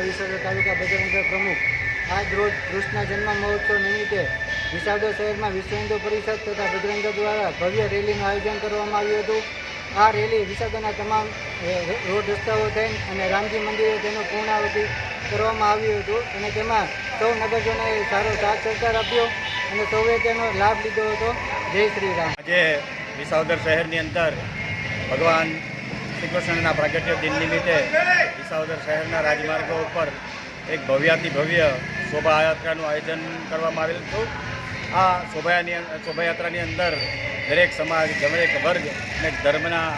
શહેરમાં વિસાવદર તાલુકા બજરંગ દળ પ્રમુખ આજ રોજ કૃષ્ણ જન્મ મહોત્સવ નિમિત્તે વિસાવદર શહેરમાં વિશ્વ હિન્દુ પરિષદ તથા બજરંગ દળ દ્વારા ભવ્ય રેલીનું આયોજન કરવામાં આવ્યું હતું। આ રેલી વિસાવદરના તમામ રોડ રસ્તાઓ થઈને અને રામજી મંદિરે તેનું પૂર્ણાહુતિ કરવામાં આવ્યું હતું અને તેમાં સૌ નગરજનોએ સારો સાથ સહકાર આપ્યો અને સૌએ તેનો લાભ લીધો હતો। જય શ્રી રામ। આજે વિસાવદર શહેરની અંદર ભગવાન શ્રી કૃષ્ણના પ્રાગટ્ય દિન નિમિત્તે વિસાવદર શહેરના રાજમાર્ગો ઉપર એક ભવ્યાતિ ભવ્ય શોભાયાત્રાનું આયોજન કરવામાં આવેલું હતું। આ શોભાયાત્રાની અંદર દરેક સમાજ, દરેક વર્ગ અને ધર્મના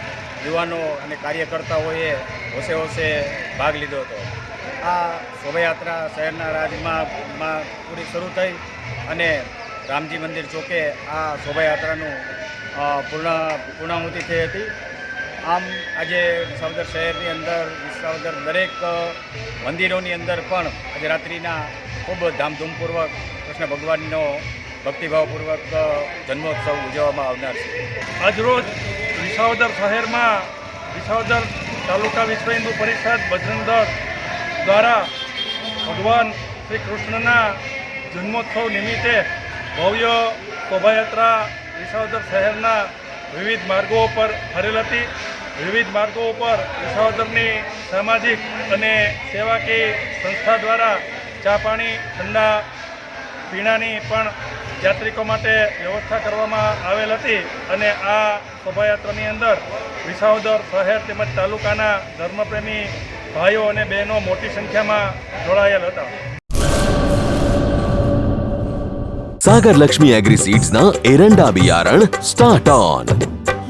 યુવાનો અને કાર્યકર્તાઓએ હોશે હોશે ભાગ લીધો હતો। આ શોભાયાત્રા શહેરના રાજમાર્ગમાં પૂરી શરૂ થઈ અને રામજી મંદિર ચોકે આ શોભાયાત્રાનું પૂર્ણાહુતિ થઈ હતી। આમ આજે વિસાવદર શહેરની અંદર વિસાવદર દરેક મંદિરોની અંદર પણ આજે રાત્રિના ખૂબ ધામધૂમપૂર્વક કૃષ્ણ ભગવાનનો ભક્તિભાવપૂર્વક જન્મોત્સવ ઉજવવામાં આવનાર છે। આજરોજ વિસાવદર શહેરમાં વિસાવદર તાલુકા વિશ્વ હિન્દુ પરિષદ બજરંગ દળ દ્વારા ભગવાન શ્રી કૃષ્ણના જન્મોત્સવ નિમિત્તે ભવ્ય શોભાયાત્રા વિસાવદર શહેરના વિવિધ માર્ગો પર ફરેલ હતી। વિવિધ માર્ગો ઉપર વિસાવદરની સામાજિક અને સેવાકીય સંસ્થા દ્વારા ચા પાણી, ઠંડા પીણાની પણ યાત્રિકો માટે વ્યવસ્થા કરવામાં આવેલ હતી અને આ શોભાયાત્રાની અંદર વિસાવદર શહેર તેમજ તાલુકાના ધર્મપ્રેમી ભાઈઓ અને બહેનો મોટી સંખ્યામાં જોડાયેલ હતા। सागर लक्ष्मी एग्रीसीड्स ना एरंडा बियारण स्टार्ट ऑन।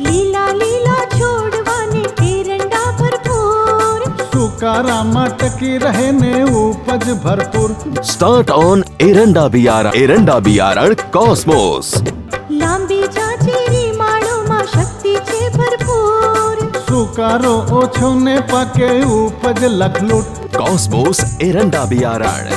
લીલા લીલા છોડવાને એરંડા ભરપૂર, સુકારામાં ટકી રહે ને ઉપજ ભરપૂર। स्टार्ट ऑन एरंडा बियारण कॉस्मोस। લાંબી જાચેરી માળોમાં શક્તિ છે ભરપૂર, સુકારો ઓછો ને પાકે ઉપજ લખલૂટ। कॉस्मोस एरंडा बियारण।